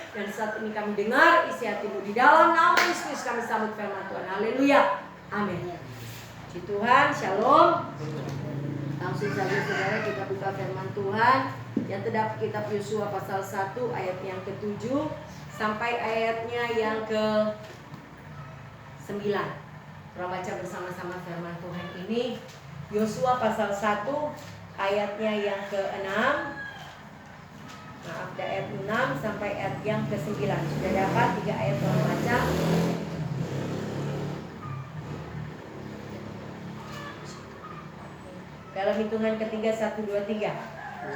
Dan saat ini kami dengar isi hatimu. Di dalam nama Yesus kami sambut firman Tuhan. Haleluya. Amin. Puji Tuhan, shalom. Langsung saja saudara kita buka firman Tuhan yang terdapat kitab Yosua pasal 1 ayat yang ke-7 sampai ayatnya yang ke-9. Kita baca bersama-sama firman Tuhan ini. Yosua pasal 1 ayatnya yang ke-6. Maaf, ayat 6 sampai ayat yang ke-9. Sudah dapat 3 ayat tolong baca. Dalam hitungan ketiga 1, 2, 3.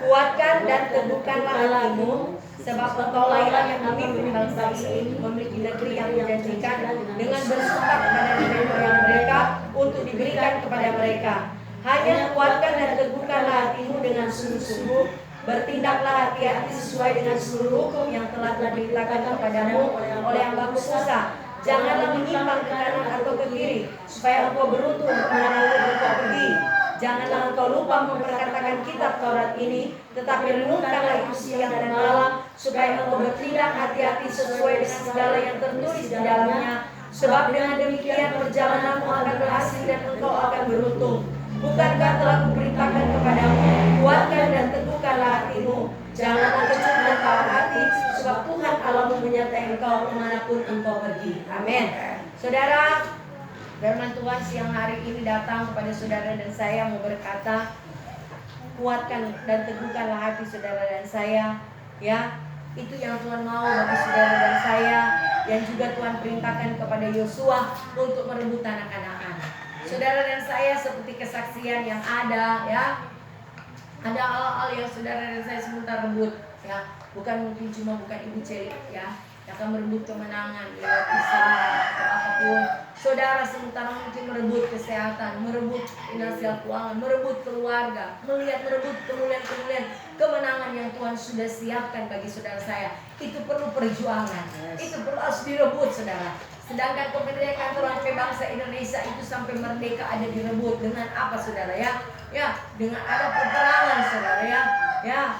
Kuatkan dan teguhkanlah hatimu, sebab engkaulah yang akan memimpin bangsa ini memiliki negeri yang dijanjikan dengan bersumpah kepada nenek moyang mereka untuk diberikan kepada mereka. Hanya kuatkan dan teguhkanlah hatimu dengan sungguh-sungguh, bertindaklah hati-hati sesuai dengan seluruh hukum yang telah diberitakan kepadamu oleh hamba-Mu Musa. Janganlah menyimpang ke kanan atau ke kiri, supaya engkau beruntung kemanapun engkau pergi. Janganlah engkau lupa memperkatakan kitab Taurat ini, tetapi renungkanlah itu siang dan malam, supaya engkau bertindak hati-hati sesuai dengan segala yang tertulis di dalamnya. Sebab dengan demikian perjalananmu akan berhasil dan engkau akan beruntung. Bukankah telah kuperintahkan kepadamu, kuatkan dan teguhkanlah hatimu, janganlah kecut dan tawar hati, sebab Tuhan Allahmu menyertai engkau kemanapun engkau pergi. Amin. Saudara, firman Tuhan siang hari ini datang kepada saudara dan saya mau berkata, kuatkan dan teguhkanlah hati saudara dan saya. Ya, itu yang Tuhan mau bagi saudara dan saya, yang juga Tuhan perintahkan kepada Yosua untuk merebut tanah Kanaan. Saudara dan saya seperti kesaksian yang ada, ya, ada hal-hal yang saudara dan saya sebentar rebut, ya, bukan mungkin cuma bukan Ibu Celi, ya, yang akan merebut kemenangan lewat usaha atau apapun. Saudara sementara mungkin merebut kesehatan, merebut finansial keuangan, merebut keluarga, merebut kemuliaan kemenangan yang Tuhan sudah siapkan bagi saudara saya. Itu perlu perjuangan, itu perlu harus direbut saudara. Sedangkan kemerdekaan terangkai bangsa Indonesia itu sampai merdeka ada direbut dengan apa saudara ya? Ya, dengan ada peperangan saudara ya.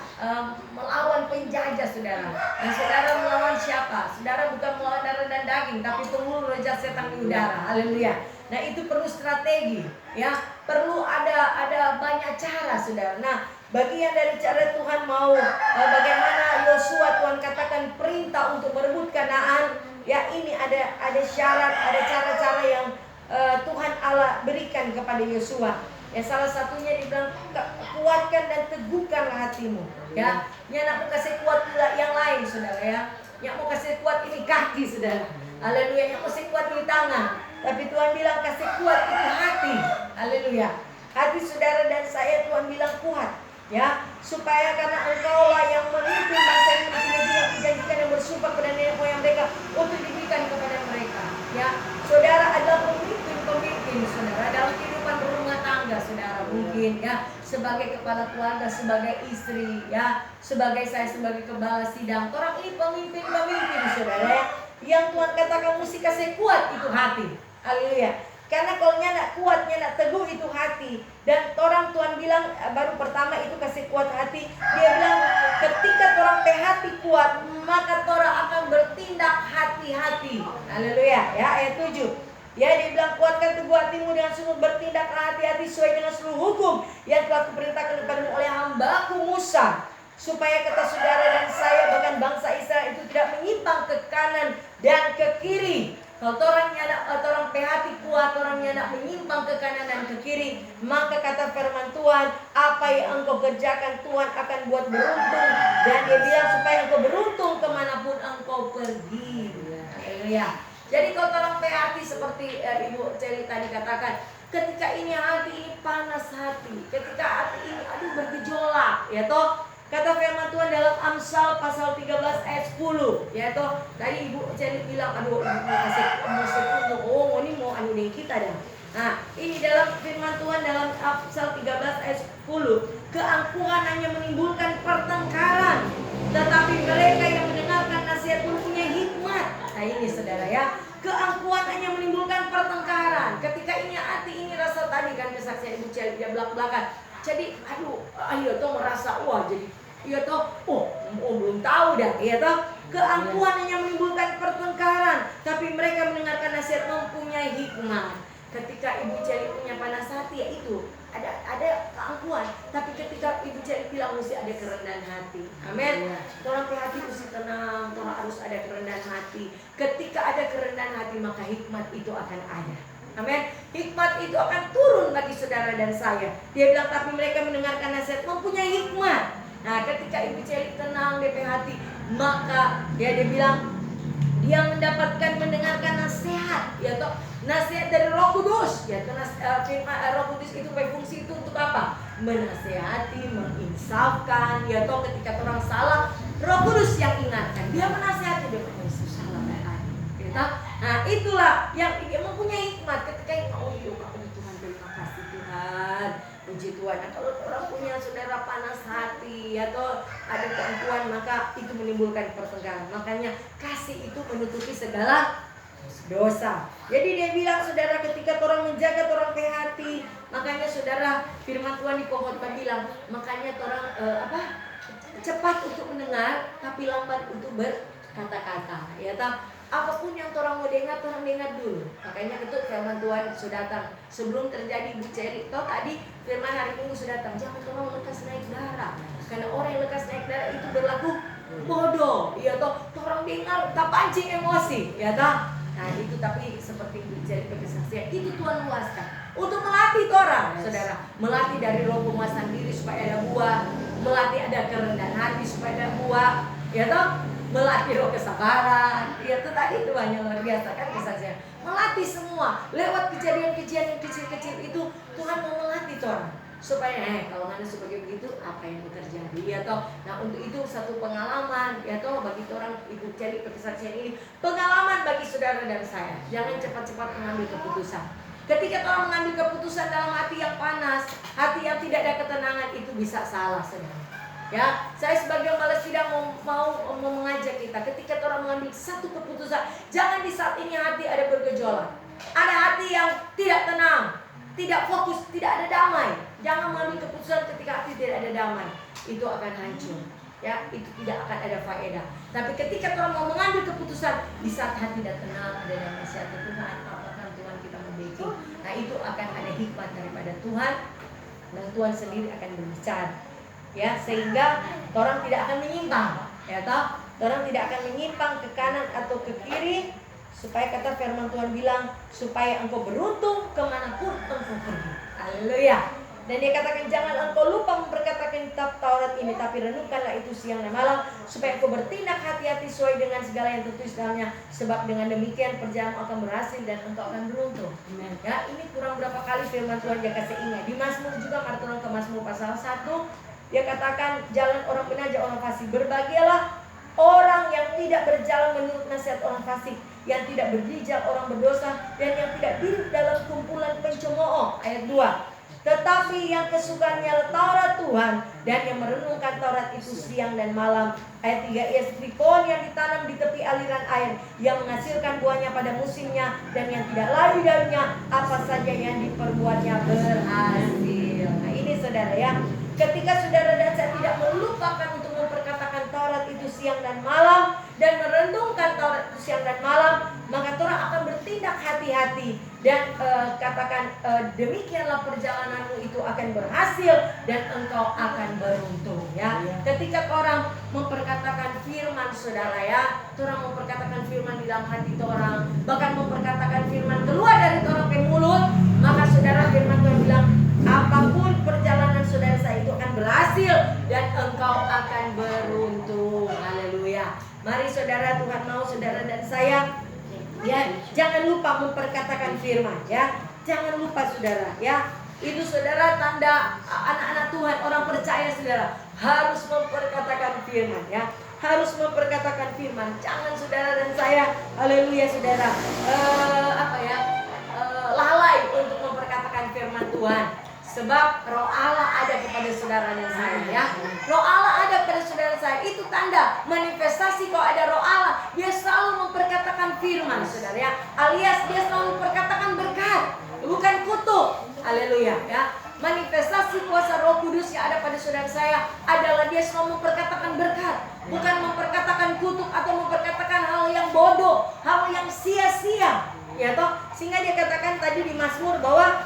Melawan penjajah saudara. Dan saudara melawan siapa? Saudara bukan melawan darah dan daging, tapi penghulu roja setan di udara. Haleluya. Nah, itu perlu strategi, ya. Perlu ada banyak cara saudara. Nah, bagian dari cara Tuhan mau bagaimana Yosua Tuhan katakan perintah untuk merebut Kanaan. Ya, ini ada syarat, ada cara-cara yang Tuhan Allah berikan kepada Yosua. Ya, salah satunya dibilang kuatkan dan teguhkanlah hatimu. Ya, nak mau kasih kuat pula yang lain, saudara ya. Yang mau kasih kuat ini kaki, saudara. Haleluya. Yang mau kasih kuat ini tangan. Tapi Tuhan bilang kasih kuat itu hati. Haleluya. Hati saudara dan saya Tuhan bilang kuat. Ya, supaya karena engkaulah yang memimpin bangsa ini memiliki yang dijanjikan yang bersumpah pada nenek moyang mereka untuk diberikan kepada mereka. Ya, saudara adalah pemimpin saudara dalam kehidupan berumah tangga saudara, mungkin ya sebagai kepala keluarga, sebagai istri, ya sebagai saya sebagai kepala sidang. Orang ini pemimpin saudara ya. Yang Tuhan katakan mesti kasih kuat itu hati. Haleluya. Karena kalau nak kuatnya nak teguh itu hati. Dan orang Tuhan bilang baru pertama itu kasih kuat hati. Dia bilang ketika orang hati kuat, maka orang akan bertindak hati-hati. Haleluya. Ya, ayat 7. Ya, dia bilang kuatkan teguh hatimu dengan sungguh, bertindak hati-hati sesuai dengan seluruh hukum yang telah kuperintahkan kepadamu oleh hamba-Ku Musa, supaya kata saudara dan saya bahkan bangsa Israel itu tidak menyimpang ke kanan dan ke kiri. Kalau orangnya orang hati kuat, orangnya nak menyimpang ke kanan dan ke kiri, maka kata firman Tuhan, apa yang engkau kerjakan Tuhan akan buat beruntung. Dan dia bilang supaya engkau beruntung kemanapun engkau pergi. Haleluya. Jadi kalau orang hati seperti Ibu Celi tadi katakan, ketika ini hati ini panas hati, ketika hati ini bergejolak, ya toh. Kata firman Tuhan dalam Amsal pasal 13 ayat 10, ya toh. Tadi Ibu Celi bilang, mau ini mau dengan kita dah. Nah, ini dalam firman Tuhan dalam Amsal 13 ayat 10, keangkuhan hanya menimbulkan pertengkaran, tetapi mereka yang mendengarkan nasihat pun punya hikmat. Nah, ini saudara ya, keangkuhan hanya menimbulkan pertengkaran. Ketika ini hati ini rasa tadi kan kesaksian Ibu Celi dia belak-belakan. Jadi ayo toh merasa wah jadi iya toh belum tahu dah, iya toh. Keangkuhan hanya menimbulkan pertengkaran, tapi mereka mendengarkan nasihat mempunyai hikmat. Ketika Ibu Celi punya panas hati, ya itu ada keangkuhan, tapi ketika Ibu Celi bilang mesti ada kerendahan hati. Amin. Orang hati mesti tenang, orang harus ada kerendahan hati. Ketika ada kerendahan hati, maka hikmat itu akan ada. Amin. Hikmat itu akan turun bagi saudara dan saya. Dia bilang tapi mereka mendengarkan nasihat mempunyai hikmat. Nah, ketika Ibu Celi tenang DP hati, maka dia bilang dia mendapatkan mendengarkan nasihat, ya toh, nasihat dari Roh Kudus, ya toh, Roh Kudus itu berfungsi itu untuk apa? Menasihati, menginsafkan, ya toh, ketika orang salah, Roh Kudus yang ingatkan, dia menasihati, dia itu salah baik, ya toh. Nah, itulah yang mempunyai hikmat. Ketika oh Tuhan, terima kasih Tuhan, puji Tuhan. Nah, kalau orang punya saudara panas hati atau ada keangkuhan, maka itu menimbulkan pertengkaran. Makanya kasih itu menutupi segala dosa. Jadi dia bilang saudara, ketika orang menjaga orang hati, makanya saudara firman Tuhan di Pengkhotbah bilang, makanya orang cepat untuk mendengar tapi lambat untuk berkata-kata. Ya tak? Apapun yang orang mau dengar, orang dengar dulu. Makanya itu firman Tuhan sudah datang sebelum terjadi Bu Celi. Toh tadi firman hari Minggu sudah datang, jangan orang lekas naik darah. Karena orang yang lekas naik darah itu berlaku bodoh. Ya toh, orang dengar tak pancing emosi. Ya toh. Nah itu tapi seperti Bu Celi berkesaksian, itu Tuhan luaskan untuk melatih orang, saudara. Melatih dari roh penguasaan diri supaya ada buah, melatih ada kerendahan hati supaya ada buah. Ya toh. Melatih roh kesabaran, ya itu tadi Tuhan yang luar biasa kan kesaksian. Melatih semua lewat kejadian-kejadian yang kecil-kecil itu Tuhan mau melatih orang supaya kalau ada sebagai begitu apa yang terjadi, ya toh. Nah untuk itu satu pengalaman, ya toh, bagi orang Ibu Celi kesaksian ini pengalaman bagi saudara dan saya. Jangan cepat-cepat mengambil keputusan. Ketika orang mengambil keputusan dalam hati yang panas, hati yang tidak ada ketenangan, itu bisa salah, saudara. Ya, saya sebagai malas tidak mau mengajak kita, ketika orang mengambil satu keputusan, jangan di saat ini hati ada bergejolak, ada hati yang tidak tenang, tidak fokus, tidak ada damai. Jangan mengambil keputusan ketika hati tidak ada damai, itu akan hancur. Ya, itu tidak akan ada faedah. Tapi ketika orang mau mengambil keputusan di saat hati tidak tenang, ada damai nasihat Tuhan, apakah Tuhan kita memiliki. Nah, itu akan ada hikmat daripada Tuhan, dan Tuhan sendiri akan berbicara. Ya, sehingga orang tidak akan menyimpang, ya toh, orang tidak akan menyimpang ke kanan atau ke kiri, supaya kata firman Tuhan bilang supaya engkau beruntung kemanapun engkau pergi. Haleluya. Dan dia katakan jangan engkau lupa memperkatakan kitab Taurat ini, tapi renungkanlah itu siang dan malam, supaya engkau bertindak hati-hati sesuai dengan segala yang tertulis dalamnya, sebab dengan demikian perjalanan akan berhasil dan engkau akan beruntung. Amen. Ya, ini kurang berapa kali firman Tuhan dia kasih ingat. Di Mazmur juga, Marturun ke Mazmur pasal 1. Dia katakan jalan orang benar, orang fasik. Berbahagialah orang yang tidak berjalan menurut nasihat orang fasik, yang tidak berjejak orang berdosa, dan yang tidak duduk dalam kumpulan pencemooh. Ayat 2. Tetapi yang kesukaannya Taurat Tuhan, dan yang merenungkan Taurat itu siang dan malam. Ayat 3. Ia seperti pohon yang ditanam di tepi aliran air, yang menghasilkan buahnya pada musimnya, dan yang tidak layu daunnya, apa saja yang diperbuatnya berhasil. Nah ini saudara ya, ketika saudara dan saya tidak melupakan untuk memperkatakan Taurat itu siang dan malam, dan merenungkan Taurat itu siang dan malam, maka orang akan bertindak hati-hati. Dan katakan demikianlah perjalananmu itu akan berhasil, dan engkau akan beruntung ya. Ketika orang memperkatakan firman saudara ya, orang memperkatakan firman di dalam hati orang, bahkan memperkatakan firman keluar dari orang ke mulut, maka saudara firman Tuhan bilang apapun perjalanan saudara saya itu akan berhasil, dan engkau akan beruntung. Haleluya. Mari saudara, Tuhan mau saudara dan saya ya, jangan lupa memperkatakan firman ya. Jangan lupa saudara ya. Itu saudara tanda anak-anak Tuhan, orang percaya saudara, harus memperkatakan firman ya. Harus memperkatakan firman. Jangan saudara dan saya, haleluya saudara, lalai untuk memperkatakan firman Tuhan. Sebab roh Allah ada kepada saudara dan saya ya. Roh Allah ada pada saudara saya. Itu tanda manifestasi kalau ada roh Allah. Dia selalu memperkatakan firman saudara ya. Alias dia selalu memperkatakan berkat, bukan kutuk. Haleluya ya. Manifestasi kuasa Roh Kudus yang ada pada saudara saya adalah dia selalu memperkatakan berkat, bukan memperkatakan kutuk atau memperkatakan hal yang bodoh, hal yang sia-sia. Ya toh, sehingga dia katakan tadi di Mazmur bahwa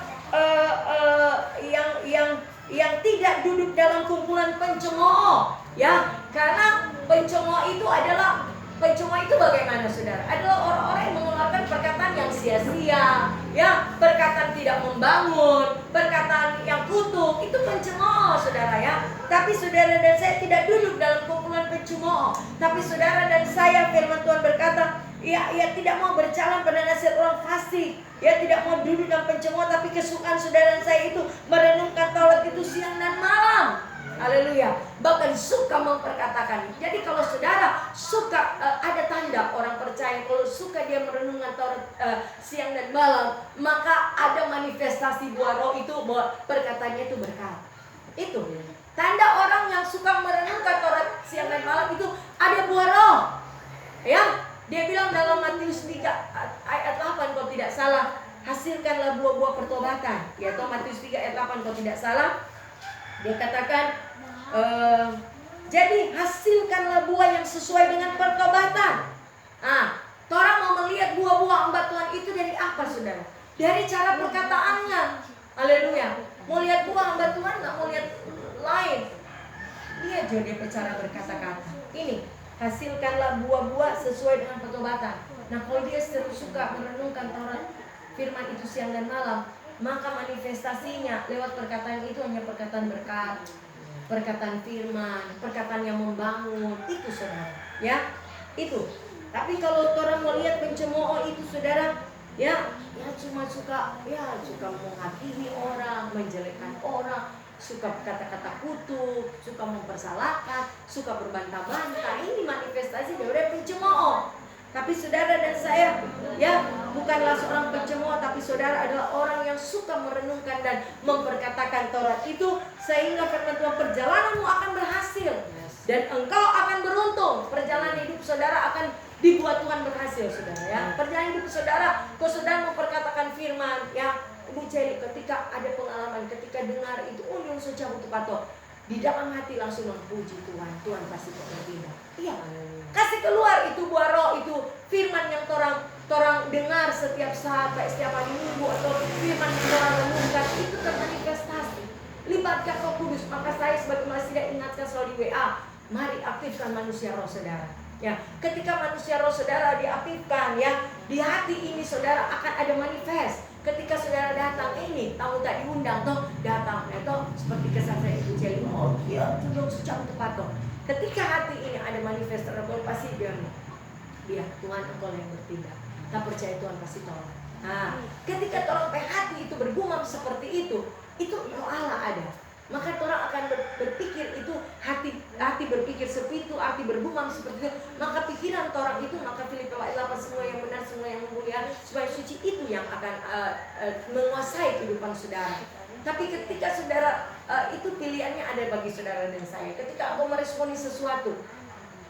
yang tidak duduk dalam kumpulan pencemooh, ya, karena pencemooh itu bagaimana saudara? Adalah orang-orang yang mengeluarkan perkataan yang sia-sia, ya, perkataan tidak membangun, perkataan yang kutuk, itu pencemooh saudara ya. Tapi saudara dan saya tidak duduk dalam kumpulan pencemooh. Tapi saudara dan saya, firman Tuhan berkata, ia tidak mau berjalan pada nasihat orang fasik. Ia tidak mau duduk dalam pencemooh, tapi kesukaan saudara dan saya itu merenungkan Taurat itu siang dan malam. Haleluya. Bahkan suka memperkatakan. Jadi kalau saudara suka, ada tanda orang percaya kalau suka dia merenungkan Taurat siang dan malam, maka ada manifestasi buah roh itu, bahwa perkataannya itu berkat. Itu tanda orang yang suka merenungkan Taurat siang dan malam itu ada buah roh. Ya, dia bilang dalam Matius 3 ayat 8 kalau tidak salah, hasilkanlah buah-buah pertobatan. Ya, toh Matius 3 ayat 8 kalau tidak salah, dia katakan jadi hasilkanlah buah yang sesuai dengan pertobatan. Orang mau melihat buah-buah hamba Tuhan itu dari apa saudara? Dari cara perkataannya. Haleluya. Mau lihat buah hamba Tuhan, nggak mau lihat lain. Dia juga cara berkata-kata. Ini hasilkanlah buah-buah sesuai dengan pertobatan. Nah, kalau dia suka merenungkan Taurat firman itu siang dan malam, maka manifestasinya lewat perkataan itu hanya perkataan berkat, perkataan firman, perkataan yang membangun. Itu saudara, ya, itu. Tapi kalau orang mau lihat pencemooh itu saudara, ya cuma suka menghakimi orang, menjelekkan orang, suka kata-kata kutuk, suka mempersalahkan, suka berbantah-bantah. Ini manifestasi dari pencemooh. Tapi saudara dan saya, ya, bukanlah seorang pencemooh, tapi saudara adalah orang yang suka merenungkan dan memperkatakan Taurat itu, sehingga firman Tuhan, perjalananmu akan berhasil dan engkau akan beruntung. Perjalanan hidup saudara akan dibuat Tuhan berhasil, saudara ya. Perjalanan hidup saudara, kalau saudara memperkatakan firman, ya, Ibu Celi, ketika ada pengalaman, ketika dengar itu, yang saja butuh patok, di dalam hati langsung memuji Tuhan, Tuhan pasti bertindak. Iya, kasih keluar itu buah roh, itu firman yang orang dengar setiap saat, baik setiap hari minggu, atau firman yang orang renungkan, itu termanifestasi. Libatkan Roh Kudus. Maka saya sebagai mahasiswa ingatkan selalu di WA, mari aktifkan manusia roh saudara. Ya, ketika manusia roh saudara diaktifkan, ya, di hati ini saudara akan ada manifest. Ketika saudara datang ini, tahu tak diundang toh, datang itu seperti kesan saya Ibu Celi, oh iya, belum sejam tepat toh. Ketika hati ini ada manifest terlalu, pasti dia Tuhan engkau yang bertindak. Tak percaya Tuhan pasti tolong. Nah, ketika tolong hati itu bergumam seperti itu roh Allah ada. Maka orang akan berpikir itu hati berpikir seperti itu, arti bergumam seperti itu. Maka pikiran orang itu, maka Filipi 8, semua yang benar, semua yang mulia, supaya suci itu yang akan menguasai kehidupan saudara. Tapi ketika saudara, itu pilihannya ada bagi saudara dan saya. Ketika aku meresponi sesuatu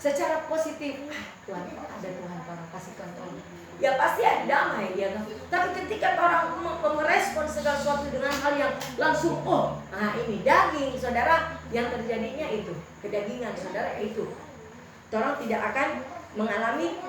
secara positif, Tuhan, ada Tuhan, orang kasih Tuhan, ya pasti ada damai ya kan. Tapi ketika orang merespon segala sesuatu dengan hal yang langsung, ini daging saudara, yang terjadinya itu kedagingan saudara, itu orang tidak akan mengalami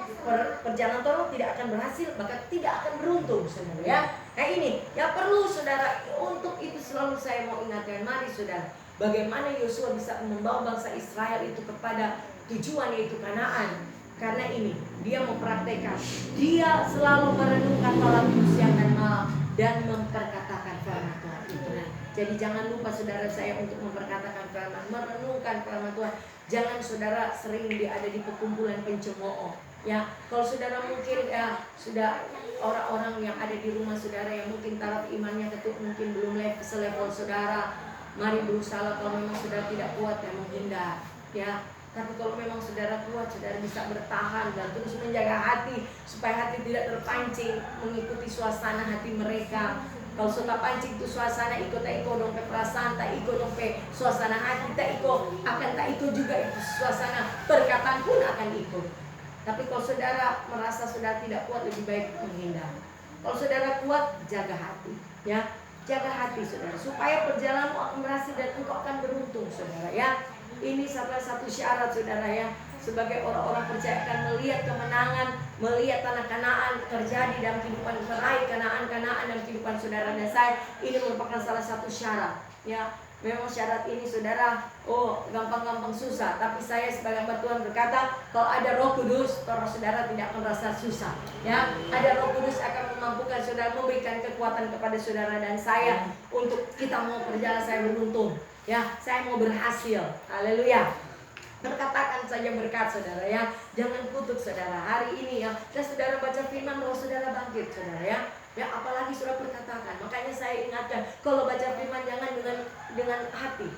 perjalanan, orang tidak akan berhasil, bahkan tidak akan beruntung saudara ya. Nah ini yang perlu saudara. Untuk itu selalu saya mau ingatkan, mari saudara, bagaimana Yosua bisa membawa bangsa Israel itu kepada tujuan, yaitu Kanaan. Karena ini dia mempraktekkan, dia selalu merenungkan Taurat siang dan malam dan memperkatakan firman Tuhan itu. Jadi jangan lupa saudara saya untuk memperkatakan firman, merenungkan firman Tuhan. Jangan saudara sering ada di perkumpulan pencemooh. Ya, kalau saudara mungkin ya sudah orang-orang yang ada di rumah saudara yang mungkin taraf imannya mungkin belum selevel saudara, mari berusaha. Kalau memang saudara tidak kuat ya menghindar, ya. Tapi kalau memang saudara kuat, saudara bisa bertahan dan terus menjaga hati supaya hati tidak terpancing mengikuti suasana hati mereka. Kalau suka pancing itu suasana, ikut dong pe perasaan, tak ikut dong pe suasana hati, tak ikut juga itu suasana perkataan pun akan ikut. Tapi kalau saudara merasa saudara tidak kuat, lebih baik menghindar. Kalau saudara kuat, jaga hati, ya, jaga hati saudara, supaya perjalananmu akan berhasil dan engkau akan beruntung saudara ya. Ini salah satu syarat saudara ya. sebagai orang-orang percaya akan melihat kemenangan, melihat tanah Kanaan terjadi dalam kehidupan, meraih Kanaan dalam kehidupan saudara dan saya. Ini merupakan salah satu syarat, ya. Memang syarat ini saudara, gampang-gampang susah. Tapi saya sebagai hamba Tuhan berkata, kalau ada Roh Kudus, saudara tidak akan merasa susah. Ya, ada Roh Kudus akan memampukan saudara, memberikan kekuatan kepada saudara dan saya untuk kita mau berjalan, saya beruntung. Ya, saya mau berhasil. Haleluya. Berkatakan saja berkat saudara ya. Jangan kutuk saudara hari ini ya. Dan saudara baca firman, roh saudara bangkit saudara ya. Ya, apalagi sudah berkatakan. Makanya saya ingatkan, kalau baca firman jangan dengan hati.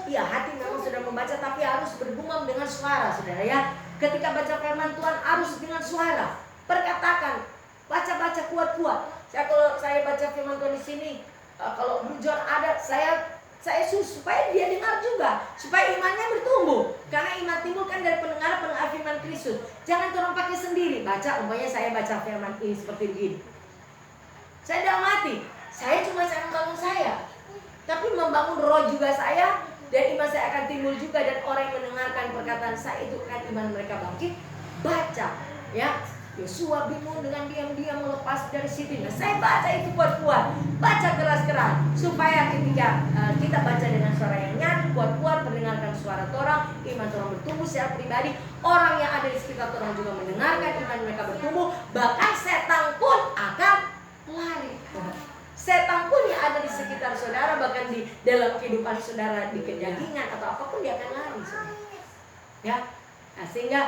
Iya, hati memang sudah membaca, tapi harus bergumam dengan suara saudara ya. Ketika baca firman Tuhan harus dengan suara. Perkatakan, baca kuat-kuat. Kalau saya baca firman Tuhan di sini, kalau John ada, saya supaya dia dengar juga, supaya imannya bertumbuh. Karena iman timbul kan dari pendengar firman Kristus. Jangan orang pakai sendiri baca. Umpamanya saya baca firman ini seperti begini, saya dalam hati, saya membangun saya, tapi membangun roh juga saya, dan iman saya akan timbul juga. Dan orang yang mendengarkan perkataan saya itu kan iman mereka bangkit. Baca ya, Yosua bingung dengan diam-diam melepas dari situ. Nah, saya baca itu kuat-kuat, baca keras-keras, supaya ketika kita baca dengan suara yang nyaring, kuat-kuat, mendengarkan suara orang, iman orang bertumbuh secara pribadi. Orang yang ada di sekitar orang juga mendengarkan, iman mereka bertumbuh. Bahkan setan pun akan lari. Setan pun yang ada di sekitar saudara, bahkan di dalam kehidupan saudara, di kejagingan atau apapun, dia akan lari saudara. Ya, nah, sehingga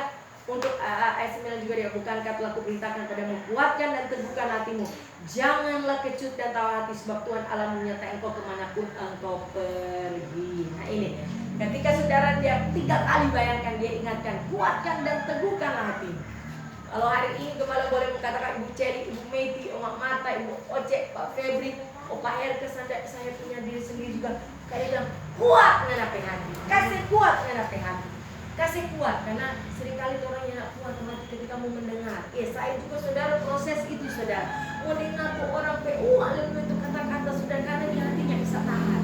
untuk ayat 9 juga dia, bukankah telah kuperintahkan padamu, kuatkan dan teguhkan hatimu, janganlah kecut dan tawar hati, sebab Tuhan Allah menyertai engkau kemanapun engkau pergi. Nah ini, ketika saudara dia 3 kali bayangkan, dia ingatkan, kuatkan dan teguhkanlah hati. Kalau hari ini Gembala boleh mengatakan, Ibu Celi, Ibu Meti, Oma Mata, Ibu Oce, Pak Febri, Opa Erke, saya punya diri sendiri juga, kayak bilang, kuat menape hati, kasih kuat menape hati. Kasih kuat, karena seringkali orang yang kuat hati ketika mau mendengar. Saya juga saudara proses itu saudara. Mendengar tuh orang lalu itu kata-kata saudara, karena di hatinya bisa tahan.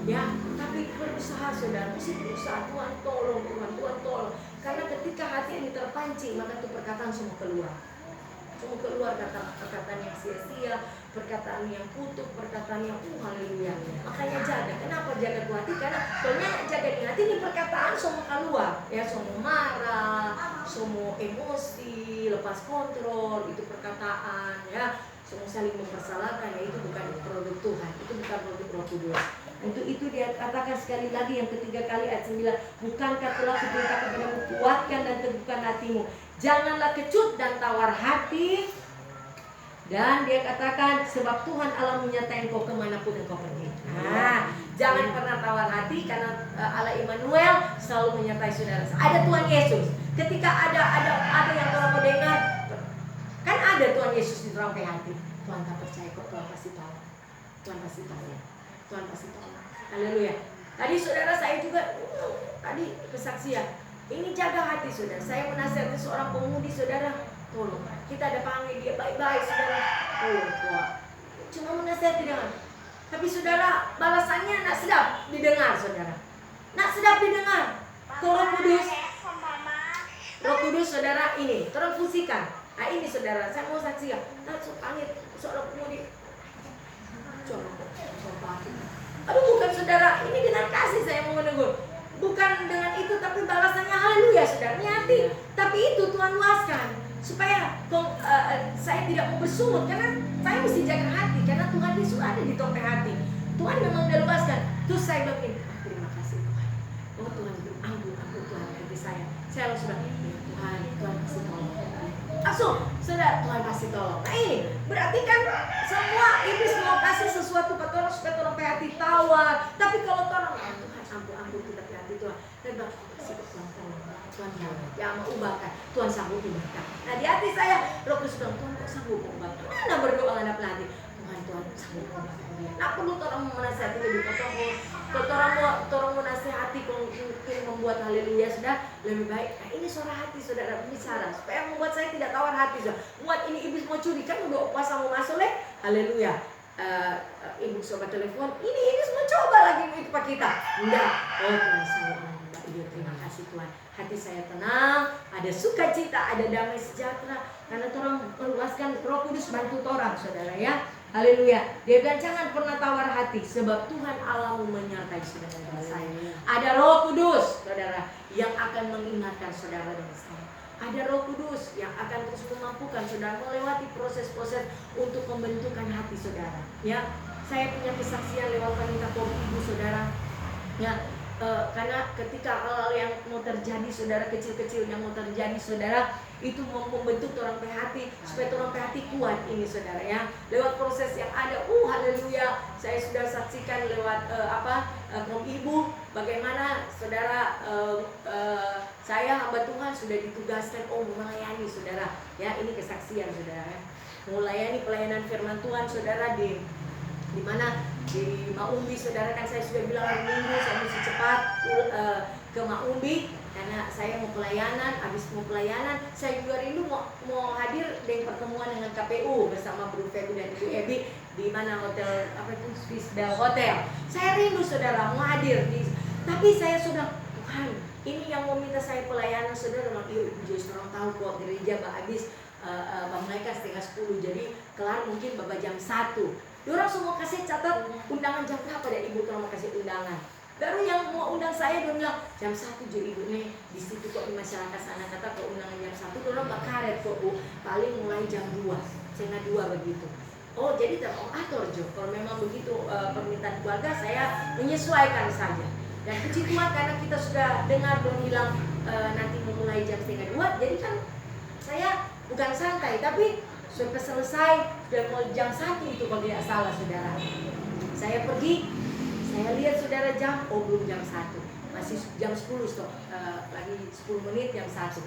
Ya, tapi berusaha saudara, mesti berusaha. Tuhan tolong, Tuhan tolong. Karena ketika hati ini terpancing, maka itu perkataan semua keluar. Semua keluar perkataan yang sia-sia, perkataan yang kutuk, perkataan yang haleluya. Makanya jaga. Kenapa jaga tuh hati? Karena kalau jaga di hati ini perkataan semua keluar. Ya, semua marah, semua emosi, lepas kontrol, itu perkataan ya. Semua saling mempersalahkan, ya itu bukan produk Tuhan, itu bukan produk Roh Kudus. Untuk itu dia katakan sekali lagi yang ketiga kali ayat 9, bukankah telah kuperintahkan kepadamu, kuatkan dan teguhkan hatimu, janganlah kecut dan tawar hati. Dan dia katakan, sebab Tuhan Allah menyertai engkau kemanapun engkau pergi. Nah, jangan pernah tawar hati, karena Allah Immanuel selalu menyertai saudara. Ada Tuhan Yesus. Ketika ada yang orang mau dengar, kan ada Tuhan Yesus di dalam hati. Tuhan tak percaya kok, Tuhan pasti tahu. Tuhan pasti tahu ya. Tuhan pasti tahu. Haleluya. Tadi saudara saya juga tadi kesaksian. Ini jaga hati saudara. Saya menasihati seorang pemudi saudara. Tolong, kita ada panggil dia baik-baik saudara. Cuma menasihati dengan. Tapi saudara, balasannya nak sedap didengar saudara. Nak sedap didengar. Roh Kudus. Roh Kudus saudara ini, tolong fungsikan. Nah ini saudara, saya mau saksikan. Nah, panggil seorang pemudi. Aduh, bukan saudara, ini dengan kasih saya mau menegur. Bukan dengan itu, tapi balasannya haleluya saudara, hati. Tapi itu Tuhan luaskan supaya saya tidak mau bersungut, karena saya mesti jaga hati, karena Tuhan Yesus ada di topeng hati. Tuhan memang udah luaskan. Terus saya bilang, terima kasih Tuhan. Oh Tuhan, ampun Tuhan hati saya. Saya langsung bilang, Tuhan pasti tolong. Langsung, saudara, Tuhan pasti tolong. Nah ini, berarti kan semua iblis mau kasih sesuatu ke orang supaya orang hati tawar. Tapi kalau orang, Tuhan ampun kita hati Tuhan. Dan bilang, kasih Tuhan tolong. Tuhan yang mau ubahkan, Tuhan sanggup ubahkan. Nah di hati saya, Roh Kudus bilang, Tuhan kok sanggup ubahkan? Mana berdoa anak pelatih? Tuhan sanggup ubahkan dia. Nah perlu orang menasihati lebih. Kalau orang mau nasihati, kalau mungkin membuat haleluya sudah lebih baik. Nah ini suara hati saudara bicara, supaya membuat saya tidak tawar hati saudara. Buat ini iblis mau curi, kan udah puasa mau masuk haleluya. Ibu sobat telepon, ini iblis mau coba lagi itu pak kita. Enggak. Oh Tuhan sanggup ubahkan dia, terima kasih. Tuhan. Hati saya tenang, ada sukacita, ada damai sejahtera, karena Tuhan meluaskan Roh Kudus bantu orang, saudara ya. Haleluya. Dia bilang jangan pernah tawar hati, sebab Tuhan Allahmu menyertai saudara dan saya. Ada Roh Kudus, saudara, yang akan mengingatkan saudara dan saya. Ada Roh Kudus yang akan terus memampukan saudara melewati proses-proses untuk membentukkan hati saudara. Ya, saya punya kesaksian lewat wanita ibu saudara. Ya, karena ketika hal-hal yang mau terjadi saudara, kecil-kecil yang mau terjadi saudara, itu membentuk orang hati supaya orang hati kuat ini saudara ya. Lewat proses yang ada, haleluya, saya sudah saksikan lewat ibu bagaimana saudara, saya hamba Tuhan sudah ditugaskan melayani saudara ya. Ini kesaksian saudara ya. Melayani pelayanan firman Tuhan saudara di mana di Maumbi saudara, kan saya sudah bilang hari Minggu saya mesti cepat ke Maumbi karena saya mau pelayanan. Habis mau pelayanan saya juga rindu mau hadir di pertemuan dengan KPU bersama Bro Febu dan Ibu Ebi di mana hotel Swiss Bell Hotel. Saya rindu saudara mau hadir tapi saya sudah Tuhan, ini yang mau minta saya pelayanan saudara. Ibu Joyce orang tahu kok gereja habis mereka 9:30, jadi kelar mungkin bapak jam 1. Diorang semua kasih catat undangan jam berapa deh ibu kalau mau kasih undangan. Baru yang mau undang saya dia bilang jam 1 jadi ibu nih di situ kok di masyarakat sana kata kalau undangan jam 1 diorang gak karet kok bu, paling mulai jam 2, setengah 2 begitu. Oh jadi teratur Jo, kalau memang begitu permintaan keluarga saya menyesuaikan saja. Dan puji Tuhan karena kita sudah dengar dia bilang nanti memulai jam setengah 2, jadi kan saya bukan santai tapi sampai selesai sudah mau jam 1 itu kalau tidak salah saudara. Saya pergi, saya lihat saudara jam, belum jam 1, masih jam 10 lagi 10 menit jam 1.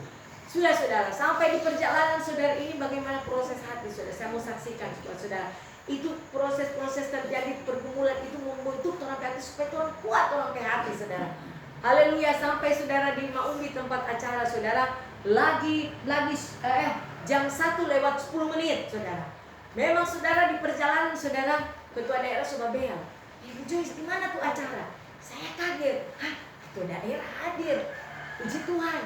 Sudah saudara, sampai di perjalanan saudara ini bagaimana proses hati saudara. Saya mau saksikan saudara. Itu proses-proses terjadi pergumulan itu membentuk orang hati supaya Tuhan kuat orang hati saudara. Haleluya, sampai saudara di Maumbi tempat acara saudara lagi jam 1 lewat 10 menit saudara. Memang saudara di perjalanan saudara ketua daerah Surabaya, Ibu Joyce di mana tuh acara? Saya kaget, ketua daerah hadir. Puji Tuhan.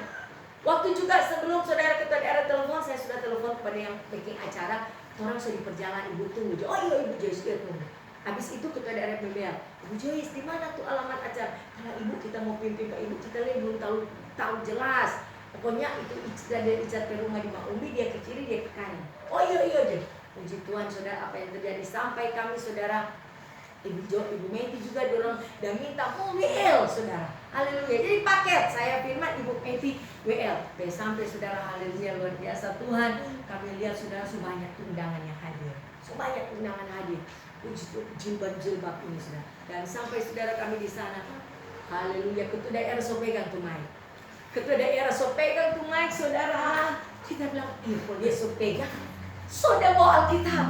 Waktu juga sebelum saudara ketua daerah telepon, saya sudah telepon kepada yang bikin acara. Orang sudah di perjalanan, ibu tunggu. Oh iya Ibu Joyce dia tunggu. Habis itu ketua daerah PBL, Ibu Joyce di mana tuh alamat acara? Karena ibu kita mau pimpin ke ibu kita belum tahu jelas. Pokoknya itu ijat rumah di Maumbi, dia ke kiri, dia ke kanan. Oh iya aja. Puji Tuhan saudara, apa yang terjadi sampai kami saudara Ibu Meti juga dorong dan minta mobil saudara. Haleluya. Jadi paket saya firman Ibu Meti WL. Sampai saudara haleluya luar biasa Tuhan. Kami lihat saudara sebanyak undangan yang hadir. Sebanyak undangan hadir. Puji Tuhan jilbab ini saudara. Dan sampai saudara kami di sana. Haleluya. Ketua daerah sopegang tuh mic. Ketua daerah sopegang tuh mic saudara. Kita bilang, kalau dia sopegang, saudara bawa Alkitab.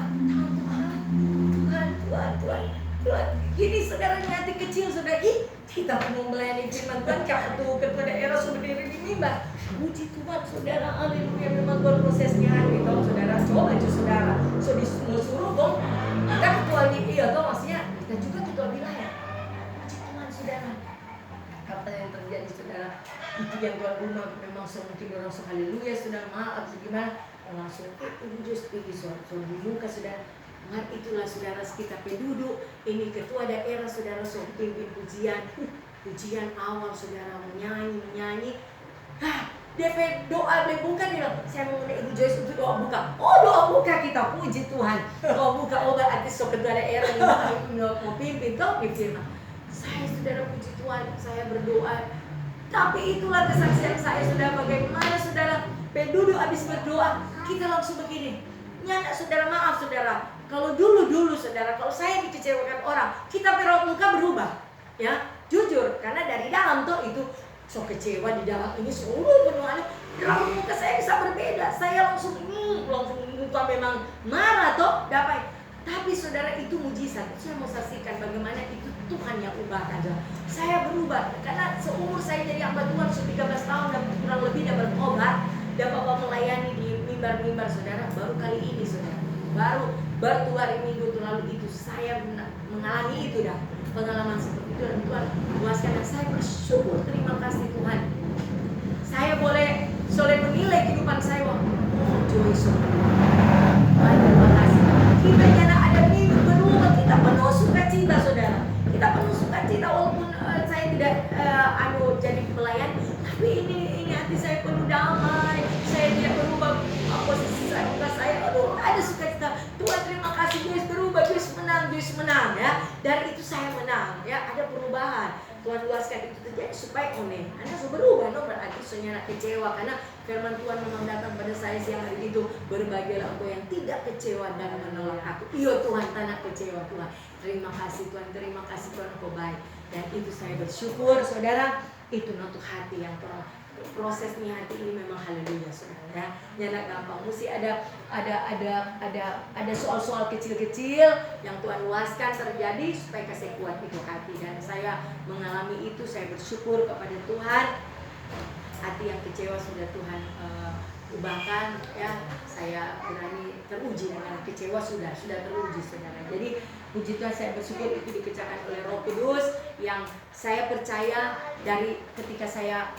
Tuhan. Gini saudara hati kecil saudara, kita mau melayani firman Tuhan, ketua daerah sudah berdiri di mimbar. Puji Tuhan saudara, haleluya. Memang buat prosesnya hati toh saudara, coba aja saudara. So disuruh dong, kita ketua toh maksudnya kita juga ketua wilayah. Puji Tuhan saudara. Apa yang terjadi saudara? Itu yang tuan rumah memang mungkin orang haleluya saudara, maaf gimana langsung Ibu Joyce pergi soal di muka saudara. Itulah saudara kita penduduk ini ketua daerah saudara pimpin pujian awal saudara menyanyi. DP doa buka dia bilang saya mau Ibu Joyce untuk doa buka. Doa buka kita puji Tuhan. Doa buka artis ketua daerah ini mau pimpin firman. Saya saudara puji Tuhan, saya berdoa. Tapi itulah kesaksian saya saudara, bagaimana saudara penduduk habis berdoa kita langsung begini. Nyata saudara, maaf saudara. Kalau dulu saudara, kalau saya dikecewakan orang, kita raut muka berubah, ya jujur, karena dari dalam tuh itu so kecewa di dalam ini seluruh penuhannya, raut muka saya bisa berbeda, saya langsung muka memang marah toh, dapat. Tapi saudara itu mujizat, saya mau saksikan bagaimana itu Tuhan yang ubahkan. Saya berubah, karena seumur saya jadi hamba Tuhan 13 tahun dan kurang lebih dapat obat, dan Bapak melayani di mimbar-mimbar saudara, baru kali ini saudara, baru 2 hari minggu lalu itu saya mengalami itu dah, pengalaman seperti itu dan Tuhan puaskan dan saya bersyukur, terima kasih Tuhan. saya boleh menilai kehidupan saya. Oh, joy terima kasih. Kita jangan ada minggu berubah, kita penuh sukacita, saudara. Kita penuh sukacita walaupun saya tidak jadi pelayan, tapi ini hati saya penuh damai. Saya tidak berubah posisi saya, muka saya, aduh, ada sukacita. Tuhan terima kasih, Yesus berubah, Yesus menang ya. Dari itu saya menang ya, ada perubahan. Tuhan luaskan itu terjadi supaya Anda berubah, berarti soalnya kecewa karena firman Tuhan memang datang pada saya siang hari itu. Berbahagialah engkau yang tidak kecewa dan menolak aku. Iya Tuhan, tanah kecewa Tuhan. Terima kasih Tuhan, engkau baik. Dan itu saya bersyukur, saudara. Itu untuk hati yang prosesnya hati ini memang haleluya, saudara. Jangan gampang, mesti ada soal-soal kecil-kecil yang Tuhan luaskan terjadi supaya kasih kuat itu hati. Dan saya mengalami itu, saya bersyukur kepada Tuhan. Hati yang kecewa sudah Tuhan ubahkan ya. Saya berani teruji dengan kecewa, sudah teruji, saudara. Jadi puji Tuhan, saya bersyukur itu dikerjakan oleh Roh Kudus yang saya percaya dari ketika saya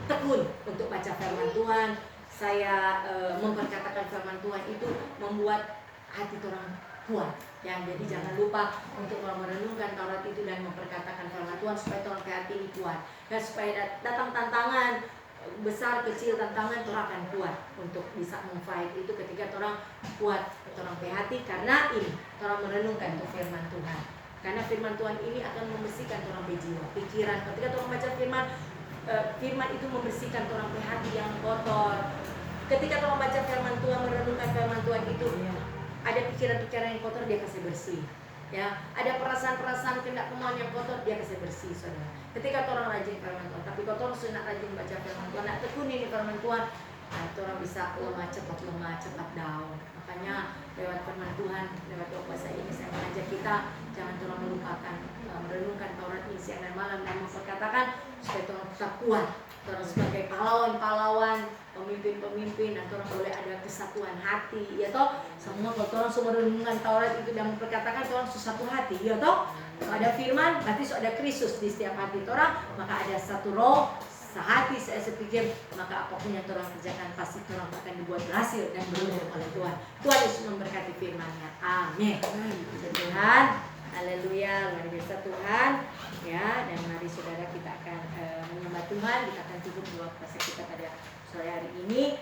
tekun untuk baca firman Tuhan, saya memperkatakan firman Tuhan itu membuat hati orang kuat ya. Jadi jangan lupa untuk merenungkan Taurat itu dan memperkatakan firman Tuhan supaya orang hati ini kuat. Dan supaya datang tantangan besar kecil, tantangan orang akan kuat untuk bisa memfight itu ketika orang kuat, orang hati, karena ini orang merenungkan itu firman Tuhan. Karena firman Tuhan ini akan membersihkan orang jiwa, pikiran. Ketika orang baca firman itu membersihkan orang hati yang kotor. Ketika orang baca firman Tuhan, merenungkan firman Tuhan itu, ada pikiran-pikiran yang kotor, dia kasih bersih. Ya, ada perasaan-perasaan kehendak kemauan yang kotor, dia kasih bersih, saudara. Ketika orang rajin firman Tuhan, tapi kalau orang sudah rajin baca firman Tuhan, nak tekuni ini firman Tuhan, orang bisa lemah cepat down. Makanya lewat firman Tuhan, lewat puasa ini saya mengajak kita jangan orang melupakan merenungkan Taurat ini siang dan malam dan memperkatakan supaya orang tetap kuat. Orang sebagai pahlawan, pemimpin, dan orang boleh ada kesatuan hati, ya toh. Semua kalau orang semua merenungkan Taurat itu dan memperkatakan orang satu hati, ya toh. Kalau ada firman, berarti ada Kristus di setiap hati orang, maka ada satu roh, sehati. Saya pikir maka apapun yang orang kerjakan pasti orang akan dibuat berhasil dan beruntung oleh Tuhan. Tuhan Yesus memberkati firman-Nya. Amin. Tuhan, haleluya, luar biasa Tuhan. Ya, dan mari saudara kita akan menyembah Tuhan. Kita akan cukup doa puasa kita pada sore hari ini.